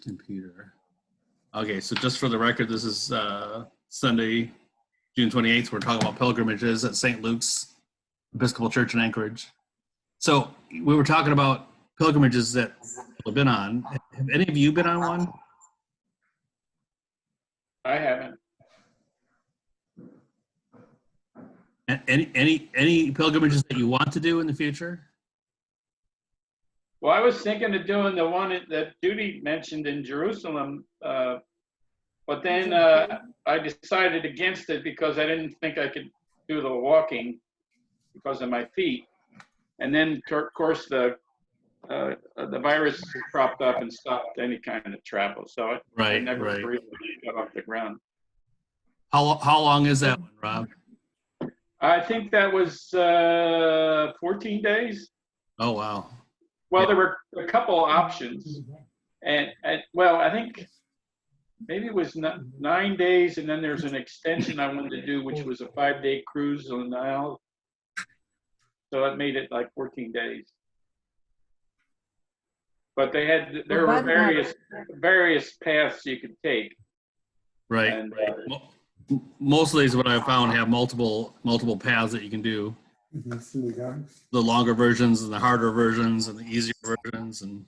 Computer. Okay, so just for the record, this is Sunday, June 28th. We're talking about pilgrimages at St. Luke's Episcopal Church in Anchorage. So we were talking about pilgrimages that people have been on. Have any of you been on one? I haven't. Any pilgrimages that you want to do in the future? Well, I was thinking of doing the one that Judy mentioned in Jerusalem, but then I decided against it because I didn't think I could do the walking because of my feet. And then, of course, the virus cropped up and stopped any kind of travel. So I never really got off the ground. How long is that one, Rob? I think that was 14 days. Oh, wow. Well, there were a couple options. And well, I think maybe it was 9 days, and then there's an extension I wanted to do, which was a 5-day cruise on the Nile. So that made it like 14 days. But there were various paths you could take. Right. And, most of these, what I found, have multiple paths that you can do. The longer versions and the harder versions and the easier versions, and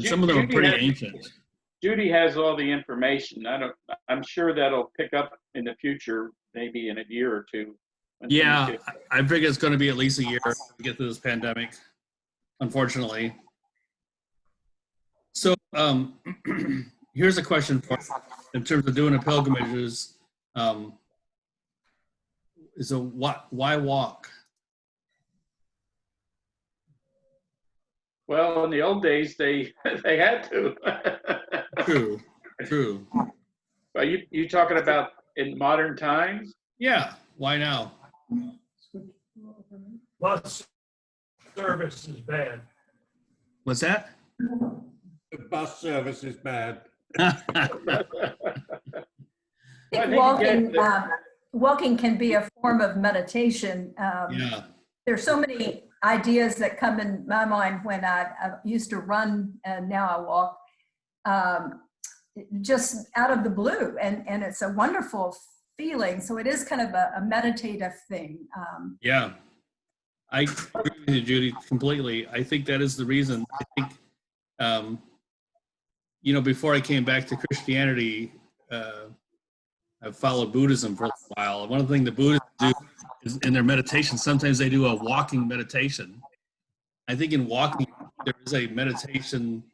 some of them are pretty ancient. Judy has all the information. I'm sure that'll pick up in the future, maybe in a year or two. Yeah, I figure it's going to be at least a year to get through this pandemic, unfortunately. So here's a question for you. In terms of doing a pilgrimage, why walk? Well, in the old days, they had to. True. Are you talking about in modern times? Yeah. Why now? Bus service is bad. What's that? The bus service is bad. Walking can be a form of meditation. Yeah. There's so many ideas that come in my mind when I used to run and now I walk, just out of the blue, and it's a wonderful feeling. So it is kind of a meditative thing. Yeah, I agree with you, Judy, completely. I think that is the reason. I think, before I came back to Christianity, I've followed Buddhism for a while. One of the things the Buddhists do is in their meditation, sometimes they do a walking meditation. I think in walking, there is a meditation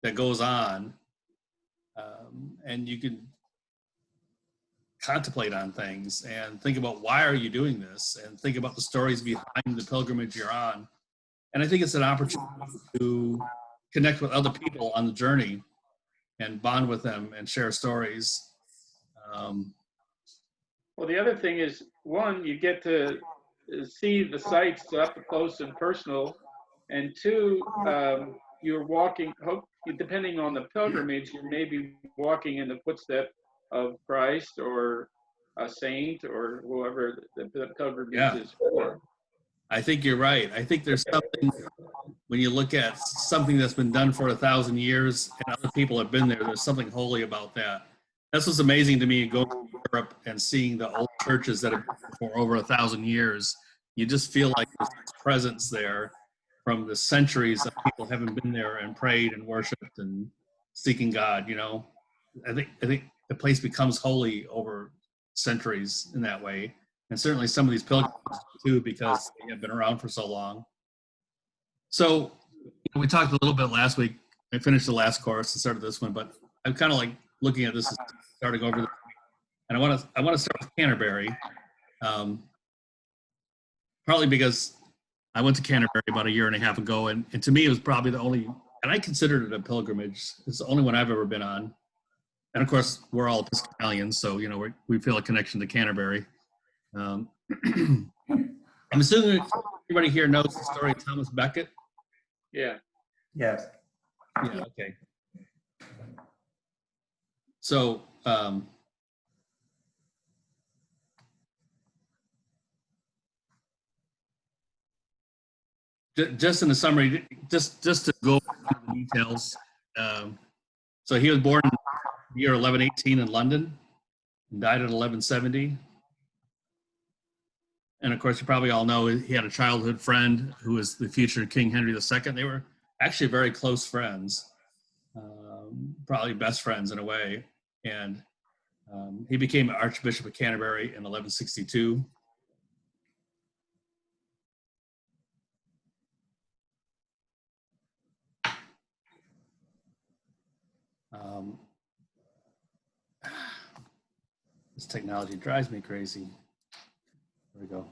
that goes on, and you can contemplate on things and think about why are you doing this, and think about the stories behind the pilgrimage you're on. And I think it's an opportunity to connect with other people on the journey and bond with them and share stories. Well, the other thing is, one, you get to see the sights up close and personal, and two, you're walking, depending on the pilgrimage, you may be walking in the footsteps of Christ or a saint or whoever the pilgrimage is for. I think you're right. I think there's something, when you look at something that's been done for 1,000 years and other people have been there's something holy about that. That's what's amazing to me, going to Europe and seeing the old churches that have been for over 1,000 years. You just feel like there's this presence there from the centuries of people having been there and prayed and worshiped and seeking God. I think the place becomes holy over centuries in that way. And certainly some of these pilgrims too, because they have been around for so long. So we talked a little bit last week. I finished the last course and started this one, but I'm kind of like looking at this as starting over the, and I want to start with Canterbury, partly because I went to Canterbury about 1.5 years ago, and to me it was probably the only, and I considered it a pilgrimage. It's the only one I've ever been on. And of course, we're all Episcopalians, so we feel a connection to Canterbury. I'm assuming everybody here knows the story of Thomas Becket. Yeah. Yes. Yeah. Okay. So, just in the summary, just to go over the details. So he was born in the year 1118 in London and died in 1170. And of course, you probably all know he had a childhood friend who was the future King Henry II. They were actually very close friends, probably best friends in a way. And he became Archbishop of Canterbury in 1162. This technology drives me crazy. There we go.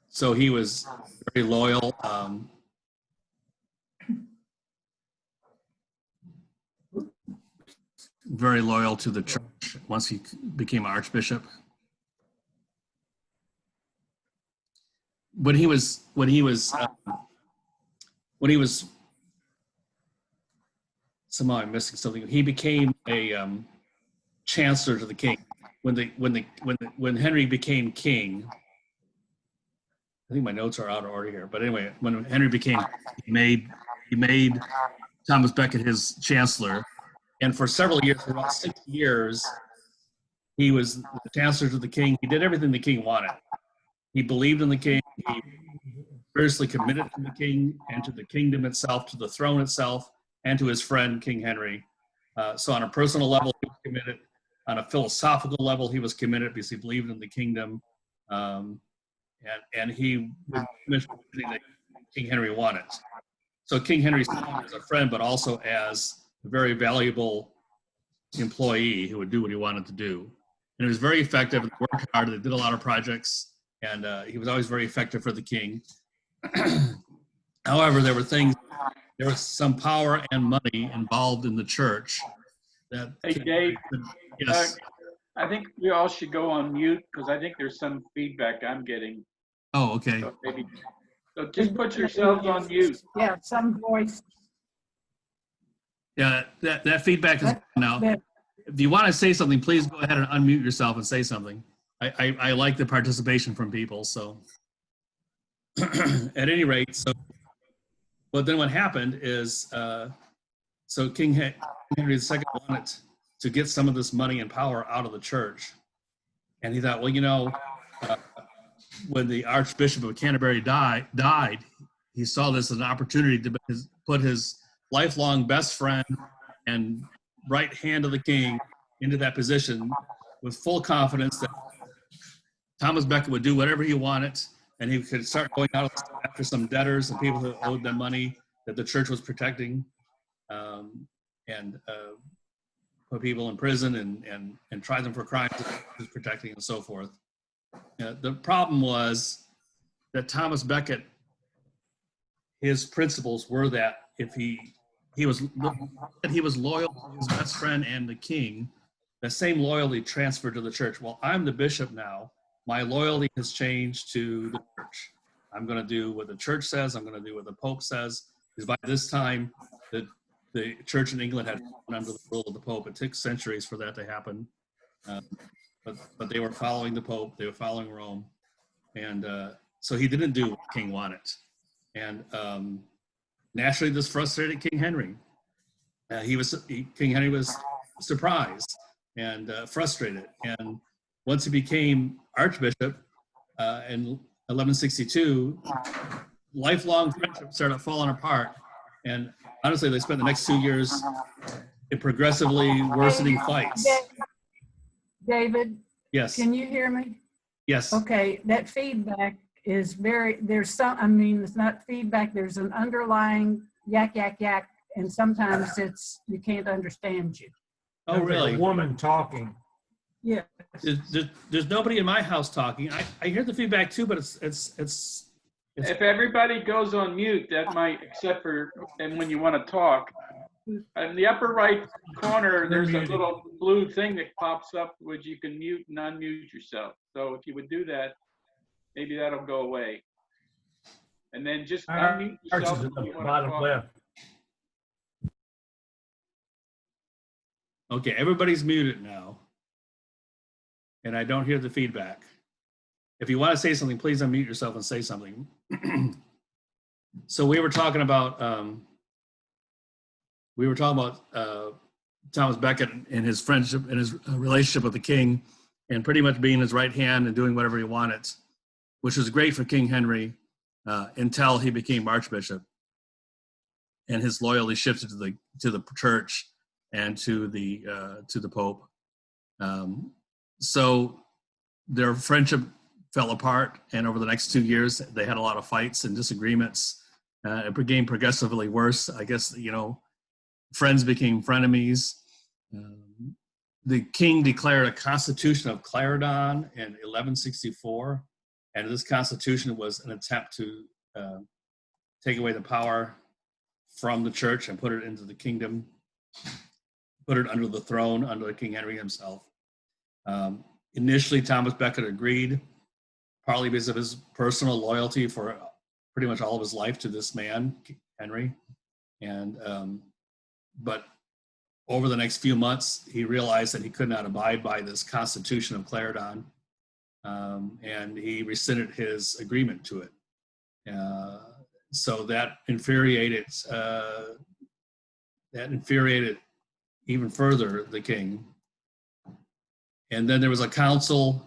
So he was very loyal. Very loyal to the church once he became archbishop. When he was somehow I'm missing something. He became a chancellor to the king. When Henry became king, I think my notes are out of order here. But anyway, when Henry became, he made Thomas Becket his chancellor, and for several years, for about 6 years, he was the chancellor to the king. He did everything the king wanted. He believed in the king. He fiercely committed to the king and to the kingdom itself, to the throne itself, and to his friend King Henry. So on a personal level, he was committed. On a philosophical level, he was committed because he believed in the kingdom. And he was committed to everything that King Henry wanted. So King Henry saw him as a friend, but also as a very valuable employee who would do what he wanted to do. And he was very effective and worked hard. They did a lot of projects, and he was always very effective for the king. However, there was some power and money involved in the church. Hey, Dave. Yes. I think we all should go on mute because I think there's some feedback I'm getting. Oh, okay. So just put yourselves on mute. Yeah, some voice. Yeah, that feedback is now. If you want to say something, please go ahead and unmute yourself and say something. I like the participation from people. So at any rate, but then what happened is, so King Henry II wanted to get some of this money and power out of the church. And he thought, well, when the Archbishop of Canterbury died, he saw this as an opportunity to put his lifelong best friend and right hand of the king into that position with full confidence that Thomas Becket would do whatever he wanted, and he could start going out after some debtors and people who owed them money that the church was protecting, and put people in prison and try them for crimes that he was protecting and so forth. The problem was that Thomas Becket, his principles were that if he was loyal to his best friend and the king, the same loyalty transferred to the church. Well, I'm the bishop now. My loyalty has changed to the church. I'm going to do what the church says. I'm going to do what the Pope says. Because by this time, the church in England had fallen under the rule of the Pope. It took centuries for that to happen. But they were following the Pope. They were following Rome. And so he didn't do what the king wanted. And naturally, this frustrated King Henry. King Henry was surprised and frustrated. And once he became Archbishop in 1162, lifelong friendships started falling apart. And honestly, they spent the next 2 years in progressively worsening fights. David, Yes. can you hear me? Yes. Okay, that feedback is it's not feedback, there's an underlying yak, yak, yak, and sometimes you can't understand you. Oh, really? A woman talking. Yeah. There's nobody in my house talking. I hear the feedback too, but it's If everybody goes on mute, that might, except for, and when you want to talk, in the upper right corner, there's a little blue thing that pops up, which you can mute and unmute yourself. So if you would do that, maybe that'll go away. And then just unmute yourself. Arches if at you the wanna bottom talk. left. okay. Everybody's muted now, and I don't hear the feedback. If you want to say something, please unmute yourself and say something. So we were talking about we were talking about Thomas Becket and his friendship and his relationship with the king, and pretty much being his right hand and doing whatever he wanted, which was great for King Henry until he became Archbishop, and his loyalty shifted to the church and to the Pope. So their friendship fell apart, and over the next 2 years, they had a lot of fights and disagreements. It became progressively worse. I guess, friends became frenemies. The king declared a constitution of Clarendon in 1164, and this constitution was an attempt to take away the power from the church and put it into the kingdom, put it under the throne, under King Henry himself. Initially, Thomas Becket agreed, partly because of his personal loyalty for pretty much all of his life to this man, Henry. But over the next few months, he realized that he could not abide by this Constitution of Clarendon, and he rescinded his agreement to it. So that infuriated even further the king. And then there was a council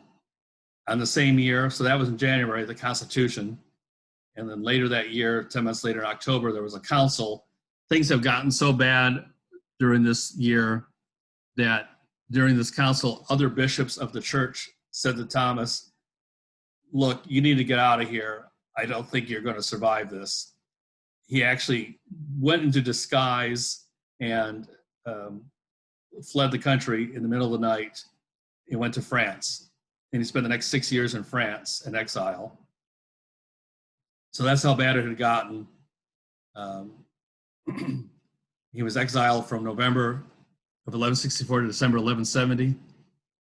on the same year, so that was in January, the Constitution. And then later that year, 10 months later in October, there was a council. Things have gotten so bad during this year that during this council, other bishops of the church said to Thomas, look, you need to get out of here. I don't think you're going to survive this. He actually went into disguise and fled the country in the middle of the night and went to France. And he spent the next 6 years in France in exile. So that's how bad it had gotten. He was exiled from November of 1164 to December 1170.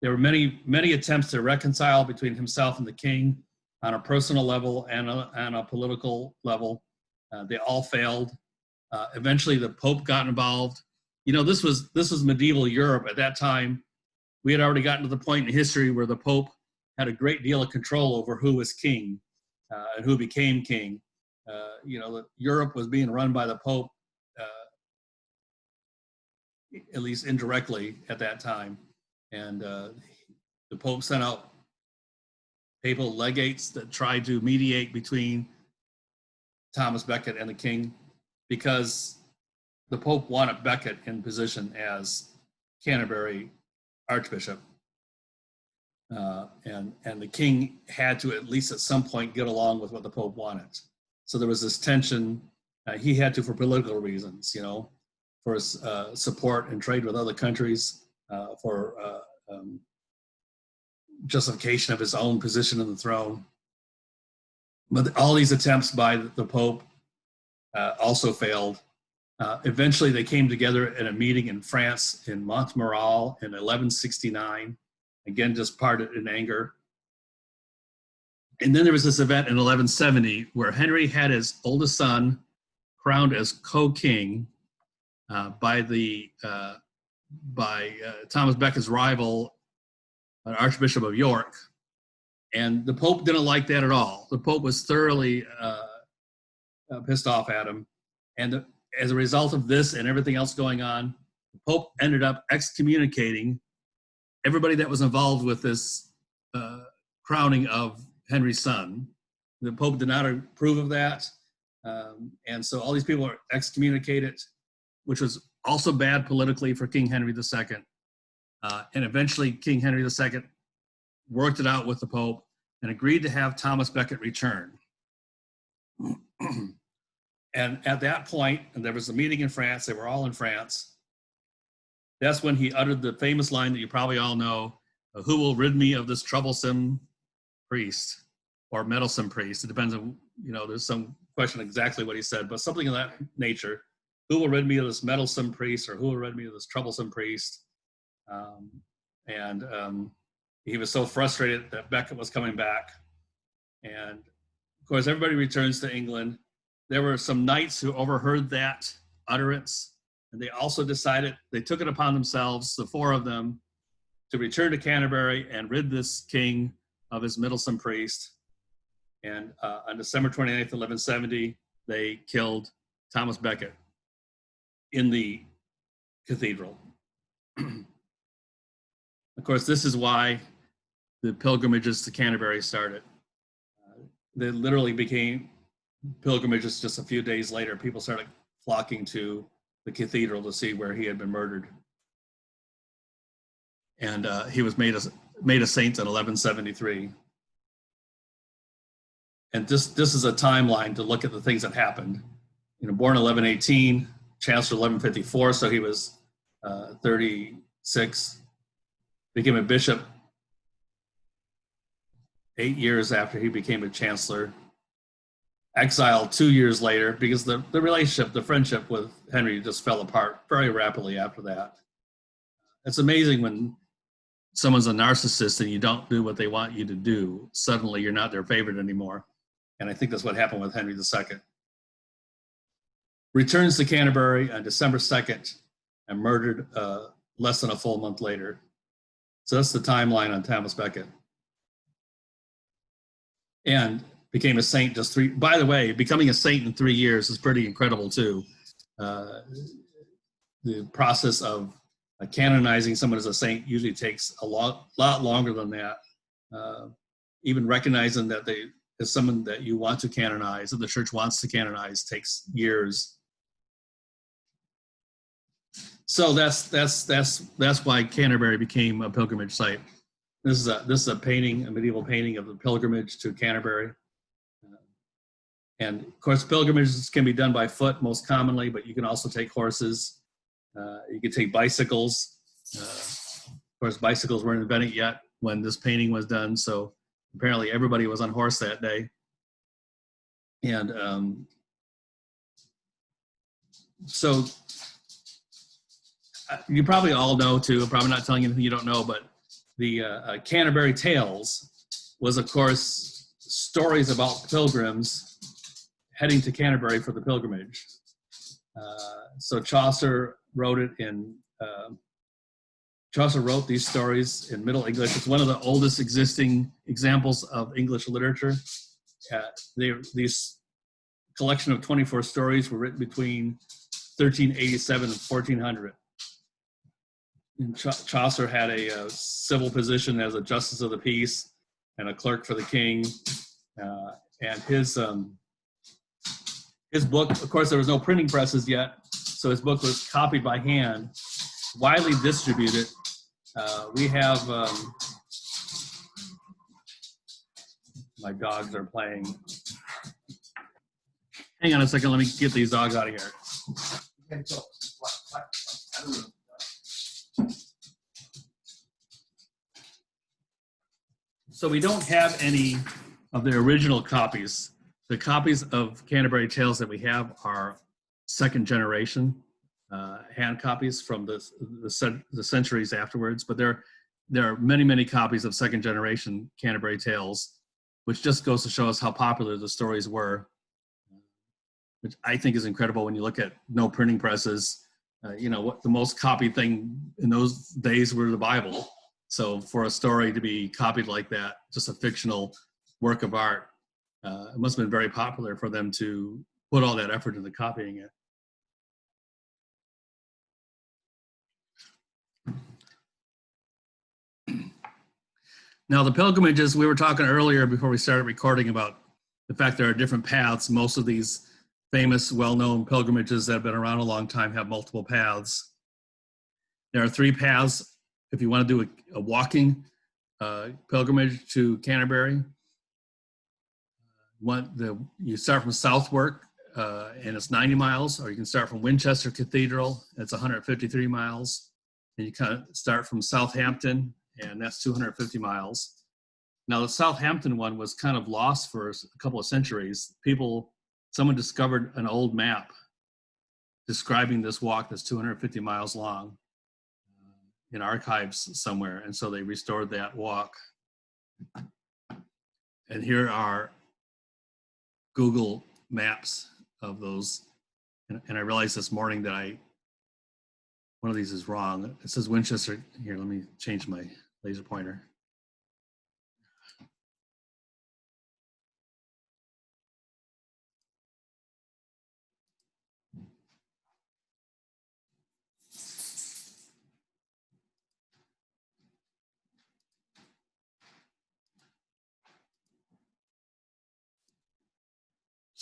There were many, many attempts to reconcile between himself and the king on a personal level and on a political level. They all failed. Eventually, the Pope got involved. This was medieval Europe at that time. We had already gotten to the point in history where the Pope had a great deal of control over who was king and who became king. Europe was being run by the Pope, at least indirectly at that time. And the Pope sent out papal legates that tried to mediate between Thomas Becket and the king, because the Pope wanted Becket in position as Canterbury Archbishop. And the king had to, at least at some point, get along with what the Pope wanted. So there was this tension. He had to, for political reasons, for his support and trade with other countries, for justification of his own position in the throne. But all these attempts by the Pope also failed. Eventually, they came together at a meeting in France in Montmoral in 1169, again, just parted in anger. And then there was this event in 1170 where Henry had his oldest son crowned as co-king by Thomas Becket's rival, Archbishop of York. And the Pope didn't like that at all. The Pope was thoroughly pissed off at him. And as a result of this and everything else going on, the Pope ended up excommunicating everybody that was involved with this crowning of Henry's son. The Pope did not approve of that. And so all these people are excommunicated, which was also bad politically for King Henry II. And eventually King Henry II worked it out with the Pope and agreed to have Thomas Becket return. And at that point, and there was a meeting in France, they were all in France. That's when he uttered the famous line that you probably all know, who will rid me of this troublesome priest or meddlesome priest? It depends on, there's some question exactly what he said, but something of that nature. Who will rid me of this meddlesome priest, or who will rid me of this troublesome priest? He was so frustrated that Becket was coming back. And of course, everybody returns to England. There were some knights who overheard that utterance, and they also decided, they took it upon themselves, the four of them, to return to Canterbury and rid this king of his meddlesome priest. And on December 29th, 1170, they killed Thomas Becket in the Cathedral. Of course, this is why the pilgrimages to Canterbury started. They literally became pilgrimages just a few days later. People started flocking to the cathedral to see where he had been murdered. And he was made a saint in 1173. And this is a timeline to look at the things that happened. You know, born 1118, chancellor 1154, so he was 36. Became a bishop 8 years after he became a chancellor. Exiled 2 years later because the relationship, the friendship with Henry just fell apart very rapidly after that. It's amazing when someone's a narcissist and you don't do what they want you to do, suddenly you're not their favorite anymore. And I think that's what happened with Henry II. Returns to Canterbury on December 2nd and murdered less than a full month later. So that's the timeline on Thomas Becket. And became a saint just by the way, becoming a saint in 3 years is pretty incredible too. The process of canonizing someone as a saint usually takes a lot longer than that. Even recognizing that they is someone that you want to canonize, that the church wants to canonize, takes years. So that's why Canterbury became a pilgrimage site. This is a painting, a medieval painting of the pilgrimage to Canterbury. And of course, pilgrimages can be done by foot most commonly, but you can also take horses. You can take bicycles. Of course, bicycles weren't invented yet when this painting was done, so apparently everybody was on horse that day. And so you probably all know too, I'm probably not telling you anything you don't know, but the Canterbury Tales was, of course, stories about pilgrims heading to Canterbury for the pilgrimage. So Chaucer wrote it in, Chaucer wrote these stories in Middle English. It's one of the oldest existing examples of English literature. These collection of 24 stories were written between 1387 and 1400. And Chaucer had a civil position as a justice of the peace and a clerk for the king. And his book, of course, there was no printing presses yet, so his book was copied by hand, widely distributed. We have, my dogs are playing. Hang on a second, let me get these dogs out of here. So we don't have any of the original copies. The copies of Canterbury Tales that we have are second generation hand copies from the centuries afterwards, but there are many copies of second generation Canterbury Tales, which just goes to show us how popular the stories were, which I think is incredible when you look at no printing presses. What the most copied thing in those days were the Bible. So for a story to be copied like that, just a fictional work of art, it must have been very popular for them to put all that effort into copying it. Now the pilgrimages, we were talking earlier before we started recording about the fact there are different paths. Most of these famous, well-known pilgrimages that have been around a long time have multiple paths. There are 3 paths if you want to do a walking pilgrimage to Canterbury. You start from Southwark and it's 90 miles, or you can start from Winchester Cathedral, it's 153 miles. And you kind of start from Southampton, and that's 250 miles. Now the Southampton one was kind of lost for a couple of centuries. Someone discovered an old map describing this walk that's 250 miles long in archives somewhere, and so they restored that walk. And here are Google Maps of those, and I realized this morning that one of these is wrong. It says Winchester. Here, let me change my laser pointer.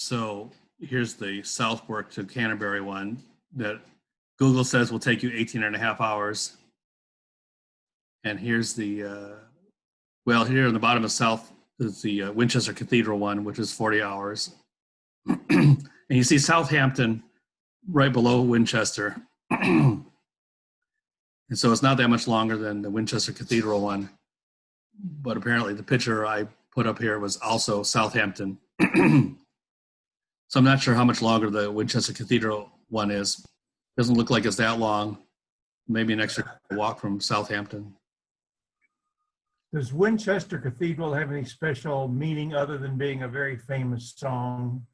So here's the Southwark to Canterbury one that Google says will take you 18 and a half hours. And here's the, well, here in the bottom of South is the Winchester Cathedral one, which is 40 hours. And you see Southampton right below Winchester. And so it's not that much longer than the Winchester Cathedral one. But apparently the picture I put up here was also Southampton. So I'm not sure how much longer the Winchester Cathedral one is. Doesn't look like it's that long. Maybe an extra walk from Southampton. Does Winchester Cathedral have any special meaning other than being a very famous song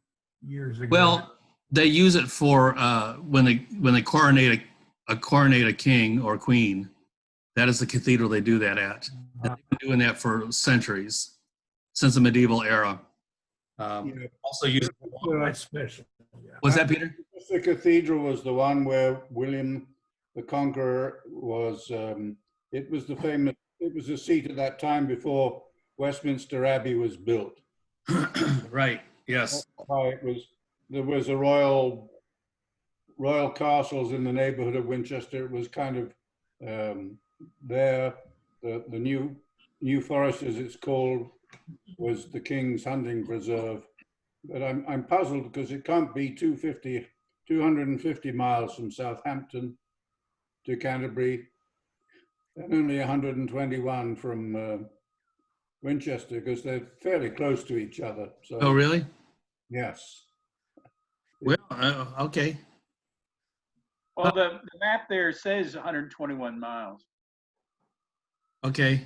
years ago? Well, they use it for when they coronate a king or queen. That is the cathedral they do that at. And they've been doing that for centuries, since the medieval era. Also used. Well, that's special. Yeah. Was that Peter? The cathedral was the one where William the Conqueror was. It was the famous. It was the seat at that time before Westminster Abbey was built. Right. Yes. It was. There was a royal castles in the neighborhood of Winchester. It was kind of there. The New Forest, as it's called, was the King's hunting preserve. But I'm puzzled because it can't be 250 miles from Southampton to Canterbury, and only 121 from Winchester, because they're fairly close to each other. So, Oh, really? yes. Well, okay. Well, the map there says 121 miles. Okay.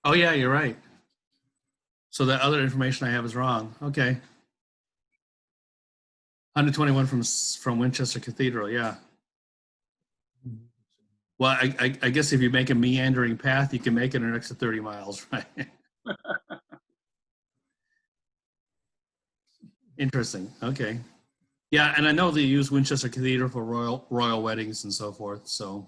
Oh, yeah, you're right. So the other information I have is wrong. Okay. 121 from Winchester Cathedral, yeah. Well, I guess if you make a meandering path, you can make it an extra 30 miles, right? Interesting. Okay. Yeah, and I know they use Winchester Cathedral for royal weddings and so forth. So,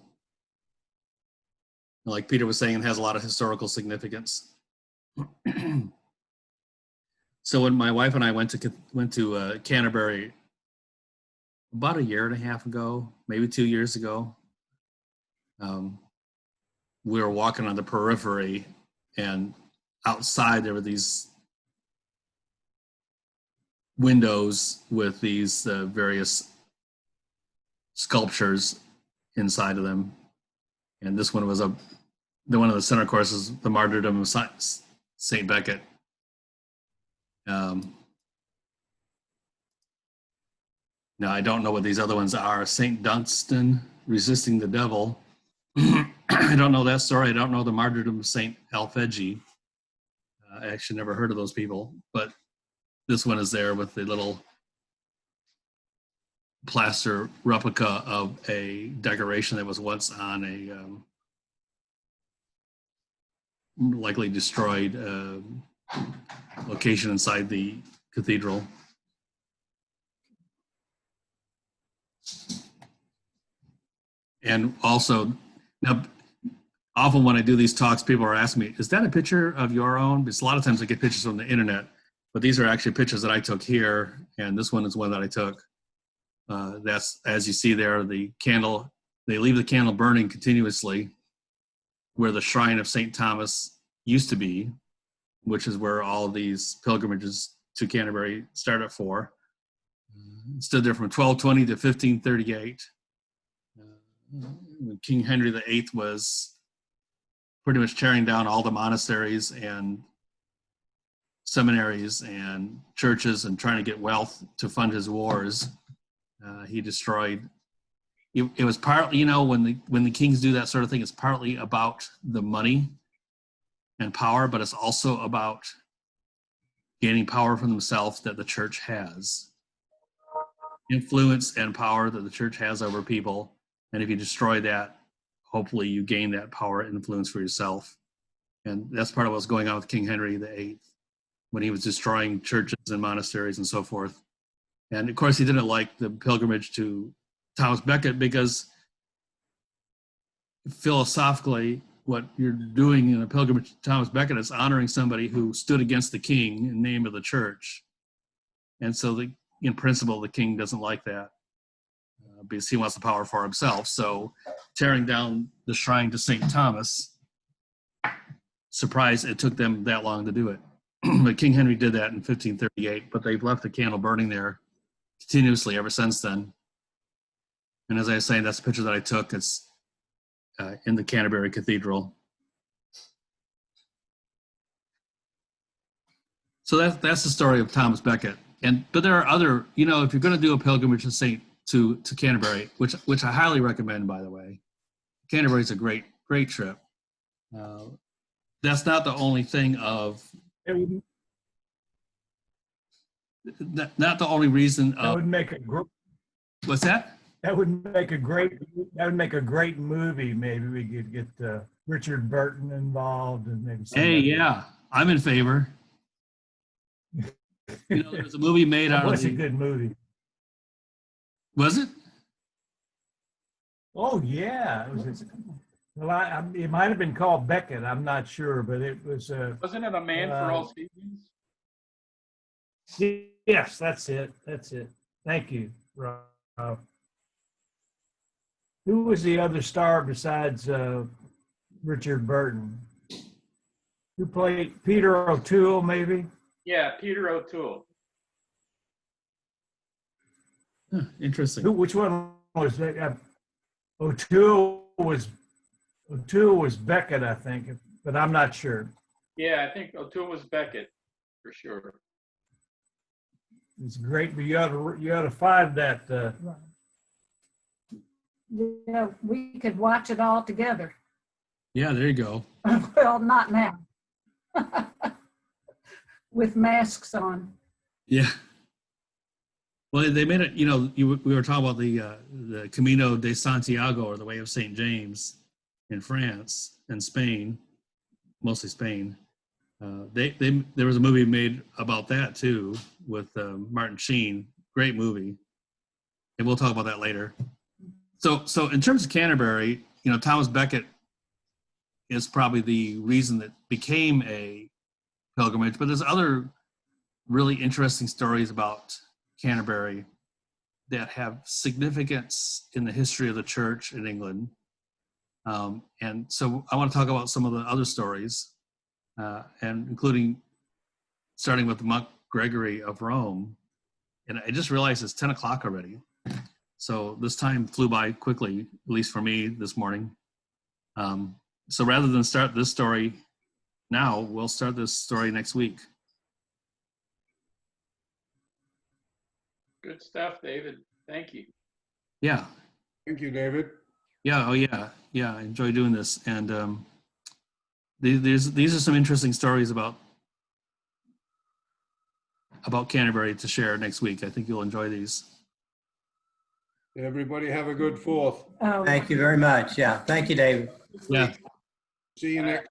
like Peter was saying, it has a lot of historical significance. So when my wife and I went to Canterbury about a year and a half ago, maybe 2 years ago, we were walking on the periphery, and outside there were these windows with these various sculptures inside of them. And this one was the one of the center courses, the martyrdom of Saint Becket. Now I don't know what these other ones are. Saint Dunstan resisting the devil. I don't know that story. I don't know the martyrdom of Saint Alfegi. I actually never heard of those people, but this one is there with the little plaster replica of a decoration that was once on a likely destroyed location inside the cathedral. And also, now, often when I do these talks, people are asking me, is that a picture of your own? Because a lot of times I get pictures from the internet, but these are actually pictures that I took here, and this one is one that I took. That's, as you see there, the candle, they leave the candle burning continuously where the shrine of St. Thomas used to be, which is where all of these pilgrimages to Canterbury started for. It stood there from 1220 to 1538. When King Henry VIII was pretty much tearing down all the monasteries and seminaries and churches and trying to get wealth to fund his wars, he destroyed. It was partly, you know, when the kings do that sort of thing, it's partly about the money and power, but it's also about gaining power for themselves that the church has. Influence and power that the church has over people. And if you destroy that, hopefully you gain that power and influence for yourself. And that's part of what's going on with King Henry VIII when he was destroying churches and monasteries and so forth. And of course, he didn't like the pilgrimage to Thomas Becket because philosophically, what you're doing in a pilgrimage to Thomas Becket is honoring somebody who stood against the king in the name of the church. And so in principle, the king doesn't like that because he wants the power for himself. So tearing down the shrine to St. Thomas, surprise, it took them that long to do it. But King Henry did that in 1538, but they've left the candle burning there continuously ever since then. And as I was saying, that's a picture that I took. It's in the Canterbury Cathedral. So that's the story of Thomas Becket. But there are other, if you're going to do a pilgrimage to Canterbury, which I highly recommend, by the way. Canterbury is a great trip. That's not the only thing not the only reason. That would make a What's that? That would make a great movie. Maybe we could get Richard Burton involved and maybe. Hey, yeah, I'm in favor. There's a movie made out of. What's a good movie? Was it? Oh yeah, well, it might have been called Becket. I'm not sure, but it was. Wasn't it A Man for All Seasons? Yes, that's it. Thank you, Rob. Who was the other star besides Richard Burton? Who played Peter O'Toole, maybe? Yeah, Peter O'Toole. Interesting. Which one was that? O'Toole was Becket, I think, but I'm not sure. Yeah, I think O'Toole was Becket for sure. It's great, but you ought to find that. Yeah, we could watch it all together. Yeah, there you go. Well, not now. With masks on. Yeah. Well, they made it. We were talking about the Camino de Santiago, or the Way of St. James, in France and Spain, mostly Spain. There was a movie made about that too with Martin Sheen. Great movie, and we'll talk about that later. So in terms of Canterbury, Thomas Becket is probably the reason that became a pilgrimage, but there's other really interesting stories about Canterbury that have significance in the history of the church in England. And so I want to talk about some of the other stories, and including starting with monk Gregory of Rome. And I just realized it's 10 o'clock already. So this time flew by quickly, at least for me this morning. So rather than start this story now, we'll start this story next week. Good stuff, David. Thank you. Yeah. Thank you, David. Yeah. Oh, yeah. Yeah. I enjoy doing this. And these are some interesting stories about Canterbury to share next week. I think you'll enjoy these. Everybody have a good 4th. Oh. Thank you very much. Yeah. Thank you, David. Yeah. See you next.